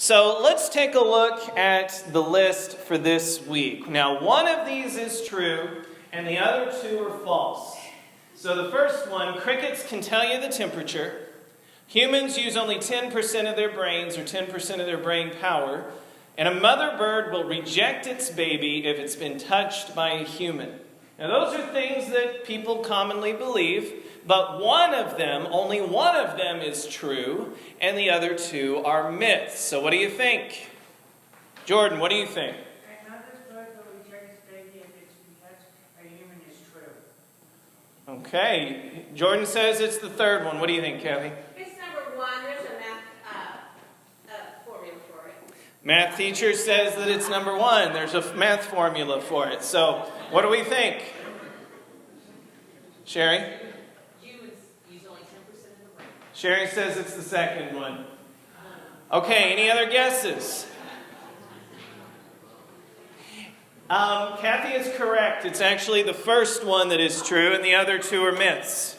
So let's take a look at the list for this week. Now, one of these is true, and the other two are false. So the first one, crickets can tell you the temperature. Humans use only 10% of their brains, or 10% of their brain power. And a mother bird will reject its baby if it's been touched by a human. Now, those are things that people commonly believe, but one of them, only one of them is true, and the other two are myths. So what do you think? Jordan, what do you think? A mother's bird will reject its baby if it's been touched by a human is true. Okay. Jordan says it's the third one. What do you think, Kathy? It's number one. There's a math formula for it. Math teacher says that it's number one. There's a math formula for it. So what do we think? Sherry? Humans use only 10% of the brain. Sherry says it's the second one. Okay, any other guesses? Kathy is correct. It's actually the first one that is true, and the other two are myths.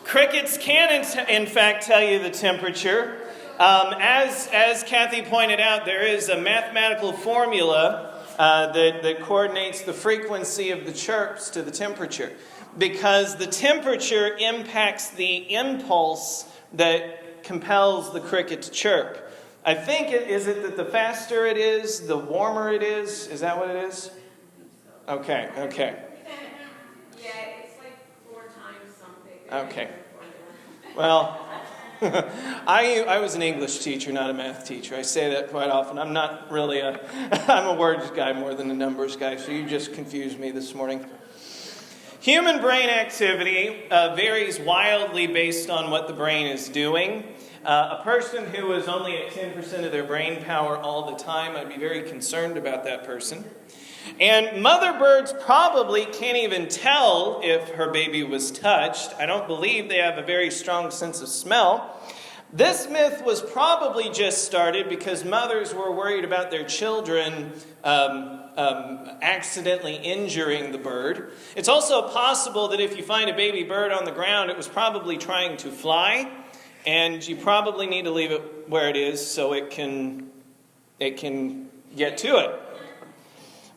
Crickets can, in fact, tell you the temperature. As Kathy pointed out, there is a mathematical formula that coordinates the frequency of the chirps to the temperature, because the temperature impacts the impulse that compels the cricket to chirp. I think is it that the faster it is, the warmer it is? Is that what it is? Okay. Yeah, it's like 4 times something. Okay. Well, I was an English teacher, not a math teacher. I say that quite often. I'm not really I'm a words guy more than a numbers guy, so you just confused me this morning. Human brain activity varies wildly based on what the brain is doing. A person who is only at 10% of their brain power all the time, I'd be very concerned about that person. And mother birds probably can't even tell if her baby was touched. I don't believe they have a very strong sense of smell. This myth was probably just started because mothers were worried about their children accidentally injuring the bird. It's also possible that if you find a baby bird on the ground, it was probably trying to fly, and you probably need to leave it where it is so it can get to it.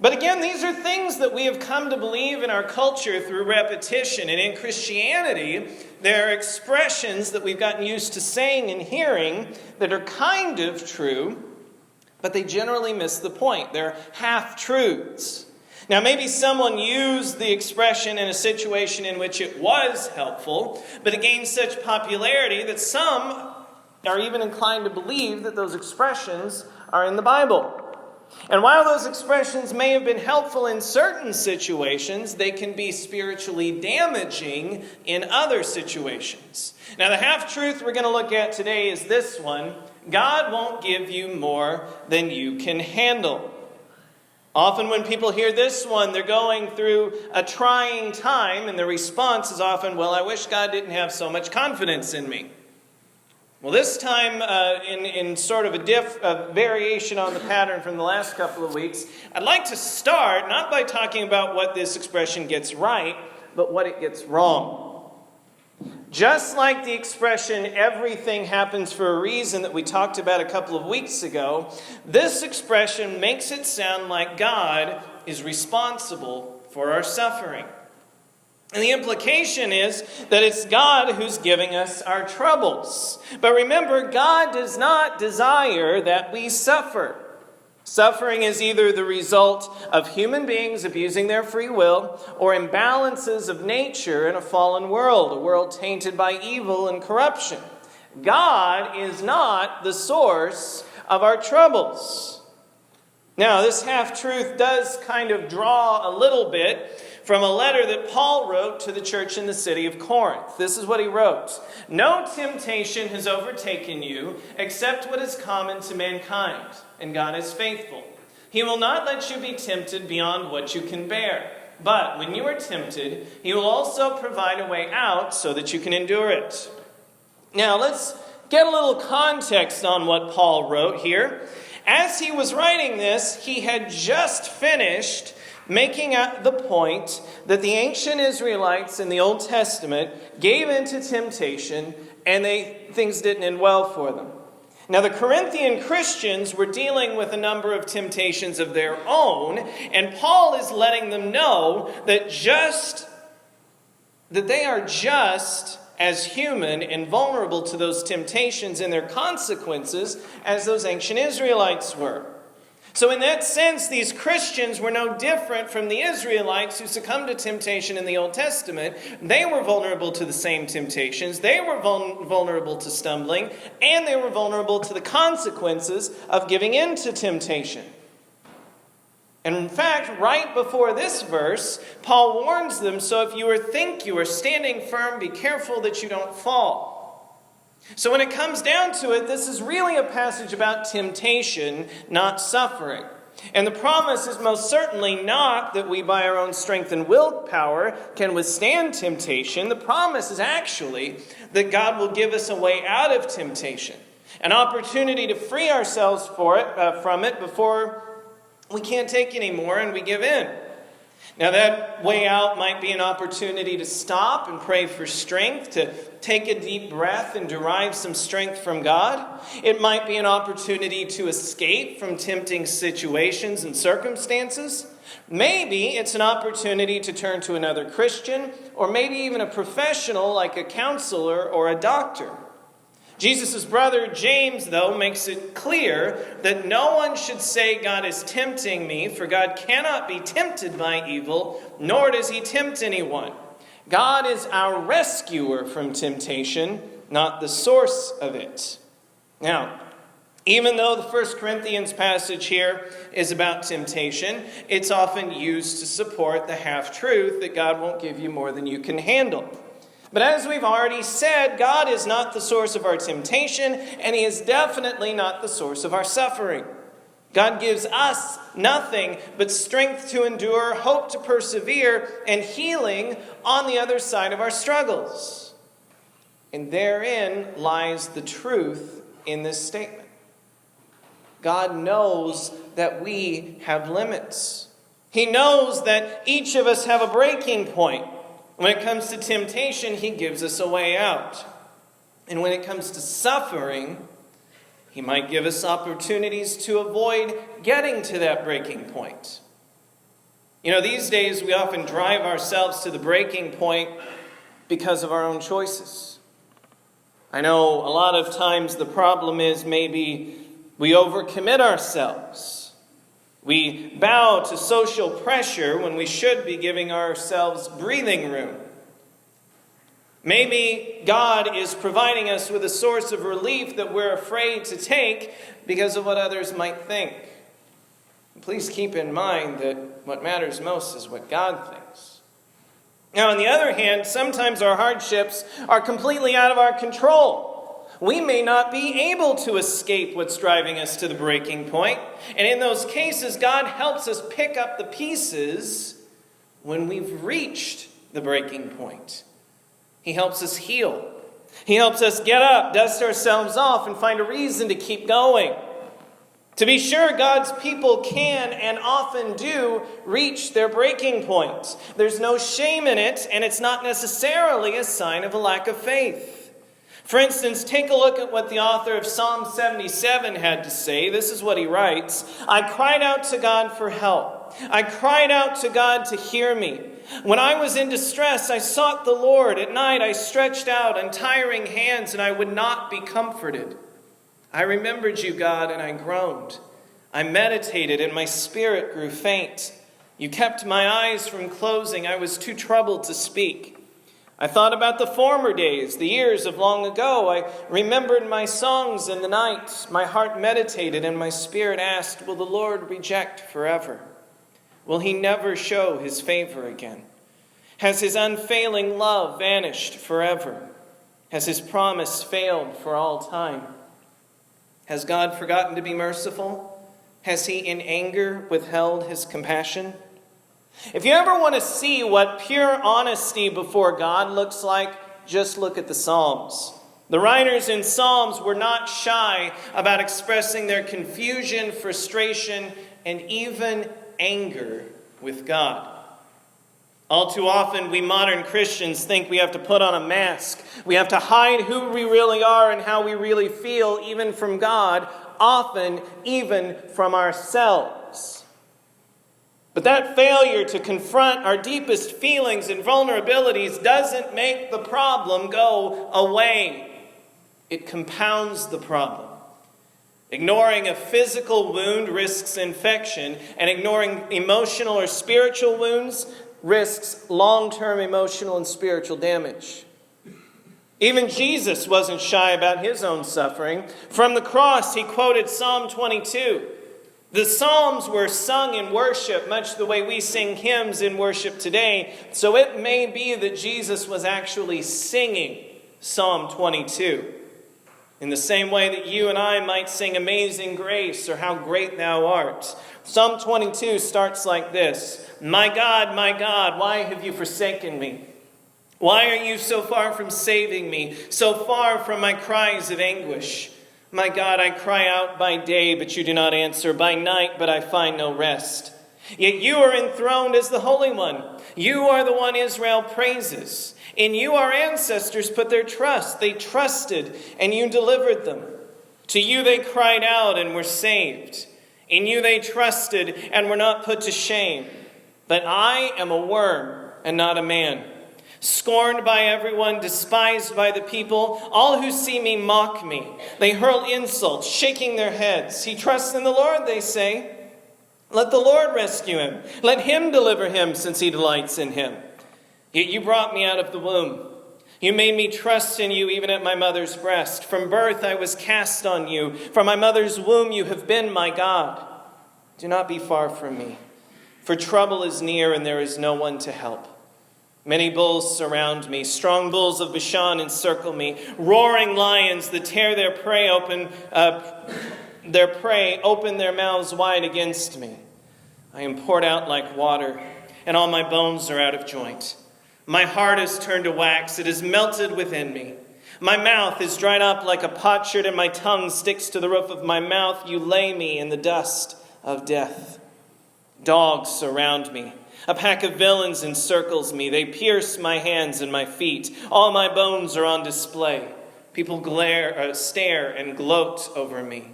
But again, these are things that we have come to believe in our culture through repetition. And in Christianity, there are expressions that we've gotten used to saying and hearing that are kind of true, but they generally miss the point. They're half-truths. Now, maybe someone used the expression in a situation in which it was helpful, but it gained such popularity that some are even inclined to believe that those expressions are in the Bible. And while those expressions may have been helpful in certain situations, they can be spiritually damaging in other situations. Now, the half-truth we're going to look at today is this one: God won't give you more than you can handle. Often when people hear this one, they're going through a trying time, and the response is often, well, I wish God didn't have so much confidence in me. Well, this time, in sort of a variation on the pattern from the last couple of weeks, I'd like to start not by talking about what this expression gets right, but what it gets wrong. Just like the expression, everything happens for a reason, that we talked about a couple of weeks ago, this expression makes it sound like God is responsible for our suffering. And the implication is that it's God who's giving us our troubles. But remember, God does not desire that we suffer. Suffering is either the result of human beings abusing their free will or imbalances of nature in a fallen world, a world tainted by evil and corruption. God is not the source of our troubles. Now, this half-truth does kind of draw a little bit from a letter that Paul wrote to the church in the city of Corinth. This is what he wrote: "No temptation has overtaken you except what is common to mankind, and God is faithful. He will not let you be tempted beyond what you can bear. But when you are tempted, He will also provide a way out so that you can endure it." Now, let's get a little context on what Paul wrote here. As he was writing this, he had just finished making the point that the ancient Israelites in the Old Testament gave into temptation, and things didn't end well for them. Now, the Corinthian Christians were dealing with a number of temptations of their own, and Paul is letting them know that they are just as human and vulnerable to those temptations and their consequences as those ancient Israelites were. So in that sense, these Christians were no different from the Israelites who succumbed to temptation in the Old Testament. They were vulnerable to the same temptations. They were vulnerable to stumbling, and they were vulnerable to the consequences of giving in to temptation. And in fact, right before this verse, Paul warns them, so if you think you are standing firm, be careful that you don't fall. So when it comes down to it, this is really a passage about temptation, not suffering. And the promise is most certainly not that we by our own strength and willpower can withstand temptation. The promise is actually that God will give us a way out of temptation, an opportunity to free ourselves from it before we can't take anymore and we give in. Now that way out might be an opportunity to stop and pray for strength, to take a deep breath and derive some strength from God. It might be an opportunity to escape from tempting situations and circumstances. Maybe it's an opportunity to turn to another Christian, or maybe even a professional like a counselor or a doctor. Jesus' brother James, though, makes it clear that no one should say, God is tempting me, for God cannot be tempted by evil, nor does he tempt anyone. God is our rescuer from temptation, not the source of it. Now, even though the 1 Corinthians passage here is about temptation, it's often used to support the half-truth that God won't give you more than you can handle. But as we've already said, God is not the source of our temptation, and he is definitely not the source of our suffering. God gives us nothing but strength to endure, hope to persevere, and healing on the other side of our struggles. And therein lies the truth in this statement. God knows that we have limits. He knows that each of us have a breaking point. When it comes to temptation, he gives us a way out. And when it comes to suffering, he might give us opportunities to avoid getting to that breaking point. You know, these days we often drive ourselves to the breaking point because of our own choices. I know a lot of times the problem is maybe we overcommit ourselves. We bow to social pressure when we should be giving ourselves breathing room. Maybe God is providing us with a source of relief that we're afraid to take because of what others might think. Please keep in mind that what matters most is what God thinks. Now, on the other hand, sometimes our hardships are completely out of our control. We may not be able to escape what's driving us to the breaking point. And in those cases, God helps us pick up the pieces when we've reached the breaking point. He helps us heal. He helps us get up, dust ourselves off, and find a reason to keep going. To be sure, God's people can and often do reach their breaking point. There's no shame in it, and it's not necessarily a sign of a lack of faith. For instance, take a look at what the author of Psalm 77 had to say. This is what he writes. I cried out to God for help. I cried out to God to hear me. When I was in distress, I sought the Lord. At night, I stretched out untiring hands, and I would not be comforted. I remembered you, God, and I groaned. I meditated, and my spirit grew faint. You kept my eyes from closing. I was too troubled to speak. I thought about the former days, the years of long ago. I remembered my songs in the night. My heart meditated, and my spirit asked, will the Lord reject forever? Will he never show his favor again? Has his unfailing love vanished forever? Has his promise failed for all time? Has God forgotten to be merciful? Has he in anger withheld his compassion? If you ever want to see what pure honesty before God looks like, just look at the Psalms. The writers in Psalms were not shy about expressing their confusion, frustration, and even anger with God. All too often, we modern Christians think we have to put on a mask. We have to hide who we really are and how we really feel, even from God, often even from ourselves. But that failure to confront our deepest feelings and vulnerabilities doesn't make the problem go away. It compounds the problem. Ignoring a physical wound risks infection, and ignoring emotional or spiritual wounds risks long-term emotional and spiritual damage. Even Jesus wasn't shy about his own suffering. From the cross, he quoted Psalm 22. The Psalms were sung in worship, much the way we sing hymns in worship today. So it may be that Jesus was actually singing Psalm 22. In the same way that you and I might sing Amazing Grace or How Great Thou Art. Psalm 22 starts like this. My God, why have you forsaken me? Why are you so far from saving me, so far from my cries of anguish? My God, I cry out by day, but you do not answer, by night, but I find no rest. Yet you are enthroned as the Holy One. You are the one Israel praises. In you our ancestors put their trust. They trusted, and you delivered them. To you they cried out and were saved. In you they trusted and were not put to shame. But I am a worm and not a man, scorned by everyone, despised by the people. All who see me mock me. They hurl insults, shaking their heads. He trusts in the Lord, they say. Let the Lord rescue him. Let him deliver him, since he delights in him. Yet you brought me out of the womb. You made me trust in you even at my mother's breast. From birth I was cast on you. From my mother's womb you have been my God. Do not be far from me, for trouble is near and there is no one to help. Many bulls surround me. Strong bulls of Bashan encircle me. Roaring lions that tear their prey open their mouths wide against me. I am poured out like water, and all my bones are out of joint. My heart is turned to wax. It is melted within me. My mouth is dried up like a potsherd, and my tongue sticks to the roof of my mouth. You lay me in the dust of death. Dogs surround me. A pack of villains encircles me. They pierce my hands and my feet. All my bones are on display. People stare and gloat over me.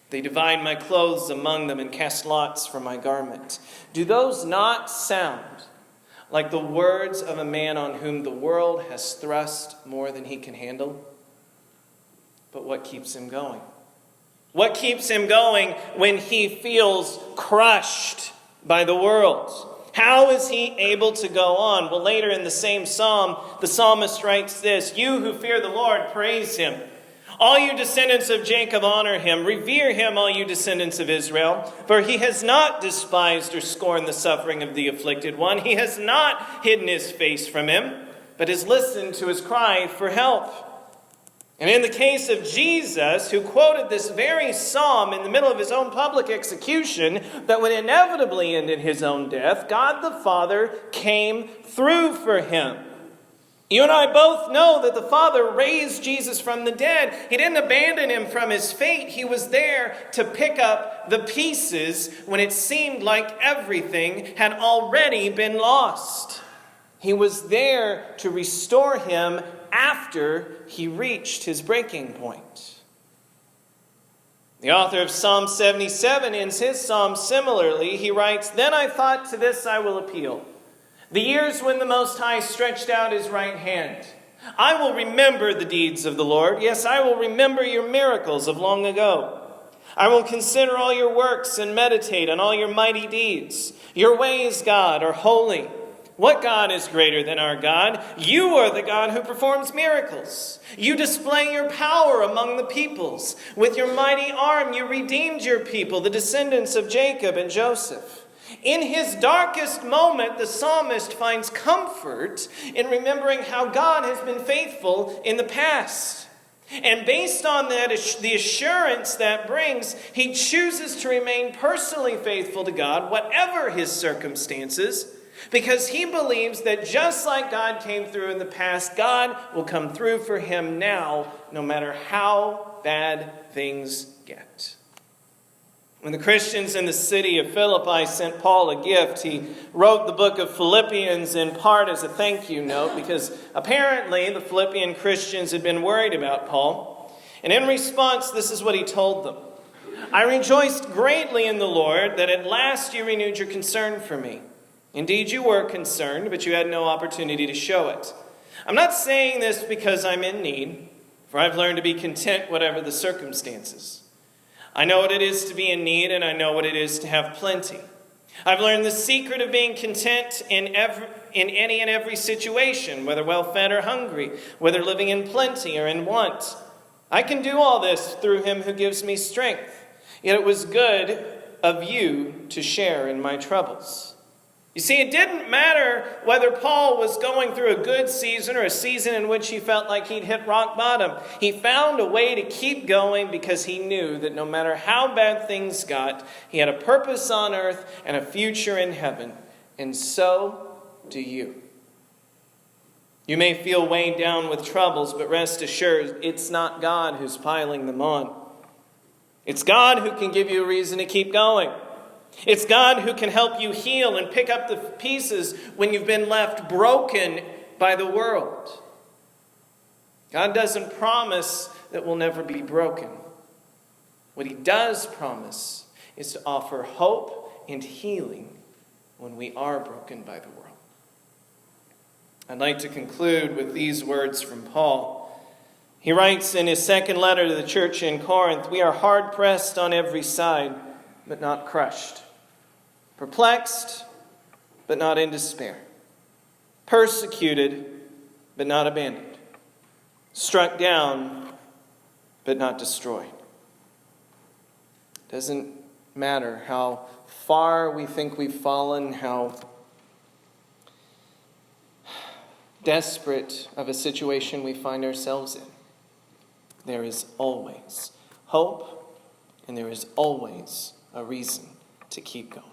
They divide my clothes among them and cast lots for my garment. Do those not sound like the words of a man on whom the world has thrust more than he can handle? But what keeps him going? What keeps him going when he feels crushed by the world? How is he able to go on? Well, later in the same psalm, the psalmist writes this, You who fear the Lord, praise him. All you descendants of Jacob, honor him. Revere him, all you descendants of Israel. For he has not despised or scorned the suffering of the afflicted one. He has not hidden his face from him, but has listened to his cry for help. And in the case of Jesus, who quoted this very psalm in the middle of his own public execution that would inevitably end in his own death, God the Father came through for him. You and I both know that the Father raised Jesus from the dead. He didn't abandon him from his fate. He was there to pick up the pieces when it seemed like everything had already been lost. He was there to restore him after he reached his breaking point. The author of Psalm 77 ends his psalm similarly. He writes, Then I thought, to this I will appeal. The years when the Most High stretched out his right hand. I will remember the deeds of the Lord. Yes, I will remember your miracles of long ago. I will consider all your works and meditate on all your mighty deeds. Your ways, God, are holy. What God is greater than our God? You are the God who performs miracles. You display your power among the peoples. With your mighty arm you redeemed your people, the descendants of Jacob and Joseph. In his darkest moment, the psalmist finds comfort in remembering how God has been faithful in the past. And based on that, the assurance that brings, he chooses to remain personally faithful to God, whatever his circumstances, because he believes that just like God came through in the past, God will come through for him now, no matter how bad things get. When the Christians in the city of Philippi sent Paul a gift, he wrote the book of Philippians in part as a thank you note, because apparently the Philippian Christians had been worried about Paul. And in response, this is what he told them. I rejoiced greatly in the Lord that at last you renewed your concern for me. Indeed, you were concerned, but you had no opportunity to show it. I'm not saying this because I'm in need, for I've learned to be content whatever the circumstances. I know what it is to be in need, and I know what it is to have plenty. I've learned the secret of being content in any and every situation, whether well-fed or hungry, whether living in plenty or in want. I can do all this through him who gives me strength. Yet it was good of you to share in my troubles. You see, it didn't matter whether Paul was going through a good season or a season in which he felt like he'd hit rock bottom. He found a way to keep going because he knew that no matter how bad things got, he had a purpose on earth and a future in heaven. And so do you. You may feel weighed down with troubles, but rest assured, it's not God who's piling them on. It's God who can give you a reason to keep going. It's God who can help you heal and pick up the pieces when you've been left broken by the world. God doesn't promise that we'll never be broken. What he does promise is to offer hope and healing when we are broken by the world. I'd like to conclude with these words from Paul. He writes in his second letter to the church in Corinth, we are hard pressed on every side, but not crushed. Perplexed, but not in despair. Persecuted, but not abandoned. Struck down, but not destroyed. Doesn't matter how far we think we've fallen, how desperate of a situation we find ourselves in. There is always hope, and there is always a reason to keep going.